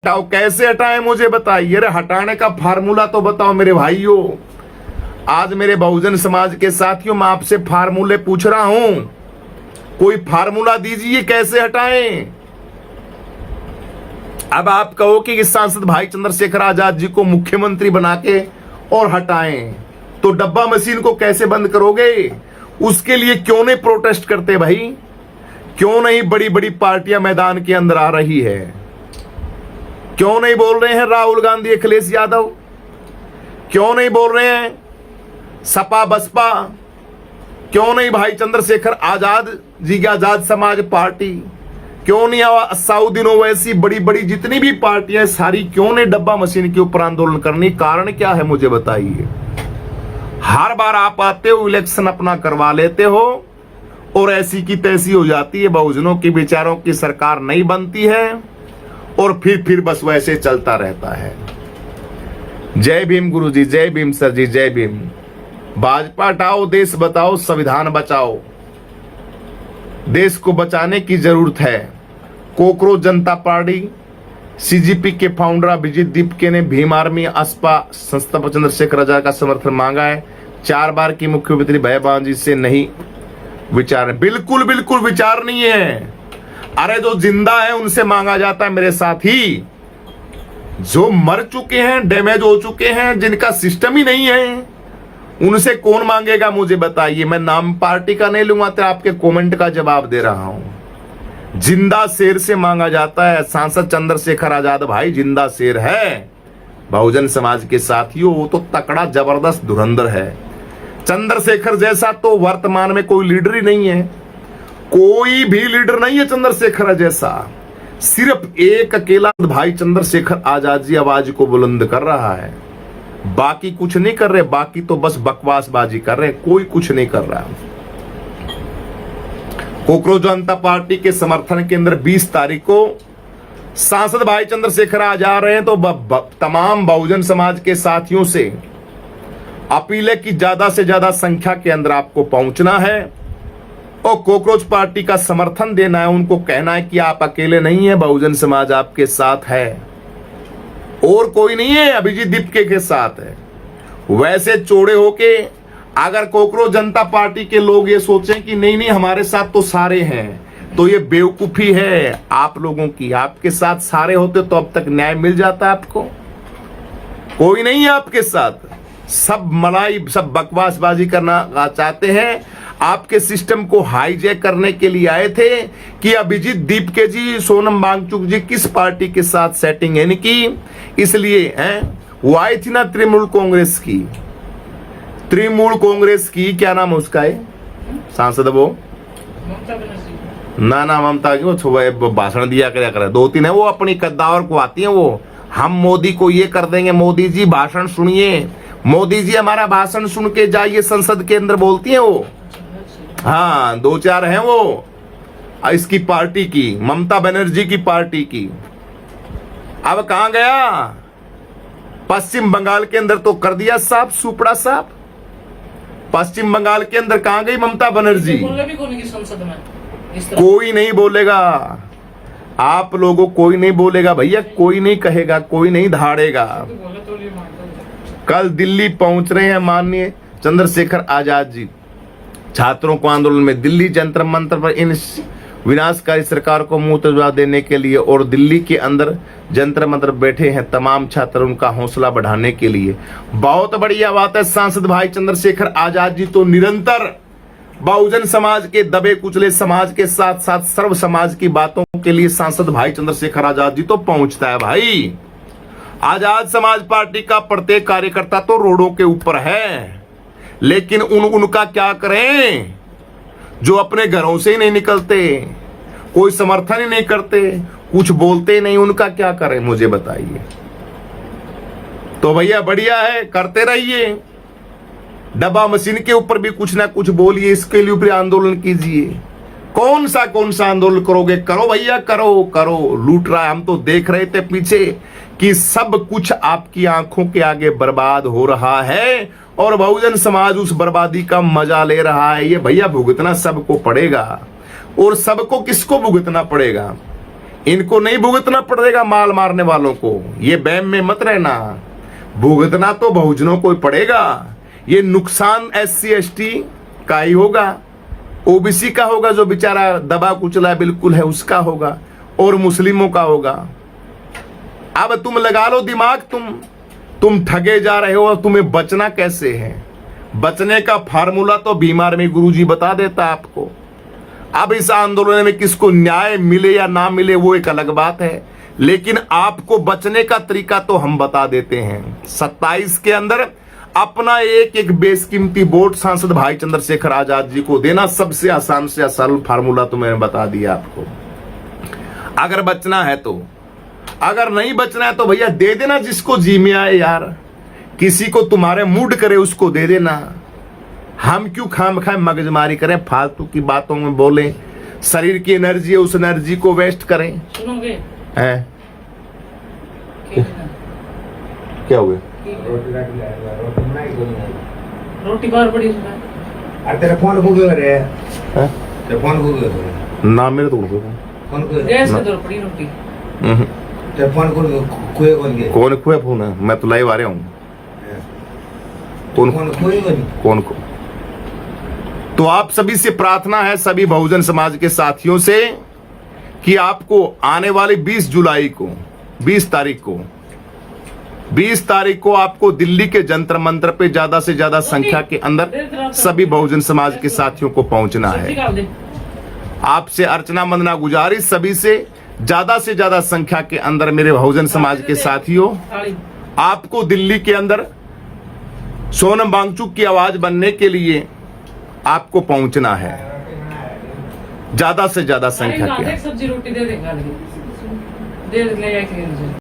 हटाओ, कैसे हटाएं मुझे बताइए। अरे हटाने का फार्मूला तो बताओ मेरे भाइयों। आज मेरे बहुजन समाज के साथियों, मैं आपसे फार्मूले पूछ रहा हूं, कोई फार्मूला दीजिए कैसे हटाएं। अब आप कहो कि इस सांसद भाई चंद्रशेखर आजाद जी को मुख्यमंत्री बना के और हटाएं, तो डब्बा मशीन को कैसे बंद करोगे? उसके लिए क्यों नहीं प्रोटेस्ट करते भाई? क्यों नहीं बड़ी बड़ी पार्टियां मैदान के अंदर आ रही है? क्यों नहीं बोल रहे हैं राहुल गांधी, अखिलेश यादव? क्यों नहीं बोल रहे हैं सपा बसपा? क्यों नहीं भाई चंद्रशेखर आजाद जी की आजाद समाज पार्टी? क्यों नहीं असाउद्दीन ओवैसी, बड़ी बड़ी जितनी भी पार्टियां सारी क्यों नहीं डब्बा मशीन के ऊपर आंदोलन करनी? कारण क्या है मुझे बताइए। हर बार आप आते हो, इलेक्शन अपना करवा लेते हो और ऐसी की तैसी हो जाती है, बहुजनों की विचारों की सरकार नहीं बनती है और फिर बस वैसे चलता रहता है। जय भीम गुरुजी, जय भीम सर जी, जय भीम। भाजपा हटाओ, देश बचाओ, संविधान बचाओ। देश को बचाने की जरूरत है। कोकरोच जनता पार्टी, सीजीपी के फाउंडर अभिजीत दीपके ने भीम आर्मी असपा संस्था पर चंद्रशेखर आजाद का समर्थन मांगा है। 4 बार की मुख्यमंत्री भैया जी से नहीं विचार, बिल्कुल विचार नहीं है। अरे जो जिंदा है उनसे मांगा जाता है मेरे साथी। जो मर चुके हैं, डैमेज हो चुके हैं, जिनका सिस्टम ही नहीं है, उनसे कौन मांगेगा मुझे बताइए। मैं नाम पार्टी का नहीं लूंगा, तो आपके कमेंट का जवाब दे रहा हूं। जिंदा शेर से मांगा जाता है। सांसद चंद्रशेखर आजाद भाई जिंदा शेर है। बहुजन समाज के साथियों, वो तो तकड़ा जबरदस्त धुरंधर है। चंद्रशेखर जैसा तो वर्तमान में कोई लीडर ही नहीं है। कोई भी लीडर नहीं है चंद्रशेखर जैसा। सिर्फ एक अकेला भाई चंद्रशेखर आजाद जी आवाज को बुलंद कर रहा है। बाकी कुछ नहीं कर रहे, बाकी तो बस बकवासबाजी कर रहे हैं, कोई कुछ नहीं कर रहा। कोकरोच जनता पार्टी के समर्थन के अंदर 20 तारीख को सांसद भाई चंद्रशेखर आ जा रहे हैं, तो तमाम बहुजन समाज के साथियों से अपील है कि ज्यादा से ज्यादा संख्या के अंदर आपको पहुंचना है और कोकरोच पार्टी का समर्थन देना है। उनको कहना है कि आप अकेले नहीं है, बहुजन समाज आपके साथ है और कोई नहीं है, अभिजीत दीपके के साथ है। वैसे चौड़े होके अगर कोकरोच जनता पार्टी के लोग ये सोचें कि नहीं हमारे साथ तो सारे हैं, तो ये बेवकूफी है आप लोगों की। आपके साथ सारे होते तो अब तक न्याय मिल जाता आपको। कोई नहीं है आपके साथ, सब मलाई, सब बकवासबाजी करना चाहते हैं। आपके सिस्टम को हाईजैक करने के लिए आए थे कि अभिजीत दीपके जी, सोनम वांगचुक जी किस पार्टी के साथ सेटिंग है इनकी, इसलिए हैं वो आई थी ना तृणमूल कांग्रेस की। तृणमूल कांग्रेस की क्या नाम है उसका है सांसद, वो ना ममता की, वो भाषण दिया करे 2-3 है, वो अपनी कद्दावर को आती है। वो हम मोदी को ये कर देंगे, मोदी जी भाषण सुनिए, मोदी जी हमारा भाषण सुन के जाइए संसद के अंदर, बोलती है वो। हाँ 2-4 हैं वो इसकी पार्टी की, ममता बनर्जी की पार्टी की। अब कहां गया? पश्चिम बंगाल के अंदर तो कर दिया साफ, सुपड़ा साफ। पश्चिम बंगाल के अंदर कहां गई ममता बनर्जी? कोई नहीं बोलेगा आप लोगों, कोई नहीं बोलेगा भैया, कोई नहीं कहेगा, कोई नहीं धाड़ेगा। कल दिल्ली पहुंच रहे हैं माननीय चंद्रशेखर आजाद जी छात्रों को आंदोलन में, दिल्ली जंतर मंतर पर इन विनाशकारी सरकार को मुंह तोड़ देने के लिए, और दिल्ली के अंदर जंतर मंतर बैठे हैं तमाम छात्र उनका हौसला बढ़ाने के लिए। बहुत बढ़िया बात है। सांसद भाई चंद्रशेखर आजाद जी तो निरंतर बहुजन समाज के दबे कुचले समाज के साथ साथ सर्व समाज की बातों के लिए सांसद भाई चंद्रशेखर आजाद जी तो पहुंचता है भाई। आजाद समाज पार्टी का प्रत्येक कार्यकर्ता तो रोडों के ऊपर है, लेकिन उनका क्या करें जो अपने घरों से ही नहीं निकलते, कोई समर्थन ही नहीं करते, कुछ बोलते नहीं, उनका क्या करें मुझे बताइए। तो भैया बढ़िया है, करते रहिए, डब्बा मशीन के ऊपर भी कुछ ना कुछ बोलिए, इसके लिए ऊपर आंदोलन कीजिए। कौन सा आंदोलन करोगे? करो भैया, करो। लूट रहा है, हम तो देख रहे थे पीछे कि सब कुछ आपकी आंखों के आगे बर्बाद हो रहा है और बहुजन समाज उस बर्बादी का मजा ले रहा है। ये भैया भुगतना सबको पड़ेगा। और सबको किसको भुगतना पड़ेगा? इनको नहीं भुगतना पड़ेगा माल मारने वालों को, ये बैम में मत रहना। भुगतना तो बहुजनों को ही पड़ेगा। ये नुकसान SC ST का ही होगा, OBC का होगा, जो बेचारा दबा कुचला बिल्कुल है उसका होगा, और मुस्लिमों का होगा। अब तुम लगा लो दिमाग, तुम ठगे जा रहे हो और तुम्हें बचना कैसे है। बचने का फार्मूला तो बीमार में गुरुजी बता देता आपको। अब इस आंदोलन में किसको न्याय मिले या ना मिले वो एक अलग बात है, लेकिन आपको बचने का तरीका तो हम बता देते हैं। 27 के अंदर अपना एक एक बेशकीमती वोट सांसद भाई चंद्रशेखर आजाद जी को देना, सबसे आसान से सरल फार्मूला तो मैंने बता दिया आपको। अगर बचना है तो, अगर नहीं बचना है तो भैया दे देना जिसको जी में आए यार, किसी को तुम्हारे मूड करे उसको दे देना। हम क्यों खामखा मगजमारी करें, फालतू की बातों में बोलें, शरीर की एनर्जी है उस एनर्जी को वेस्ट करें। सुनोगे है क्या हुआ? रोटी बार पड़ी अरे तेरा फोन को क्यों रे? हैं? तेरा फोन को क्यों? ना मेरे तो फोन को गैस के दर पड़ी रोटी। तेरा फोन को खोए कौन के? कौन खोया फोन है? मैं तो लाइव आ रहा हूँ। कौन खोए कौन को? तो आप सभी से प्रार्थना है, सभी बहुजन समाज के साथियों से, कि आपको आने वाली 20 जुलाई को 20 तारीख को आपको दिल्ली के जंतर मंतर पे ज्यादा से ज्यादा संख्या के अंदर सभी बहुजन समाज के साथियों को पहुंचना है। आपसे अर्चना वंदना गुजारिश, सभी से ज्यादा संख्या के अंदर मेरे बहुजन समाज के साथियों, आपको दिल्ली के अंदर सोनम वांगचुक की आवाज बनने के लिए आपको पहुंचना है, ज्यादा से ज्यादा संख्या के। सब्जी रोटी दे देंगे।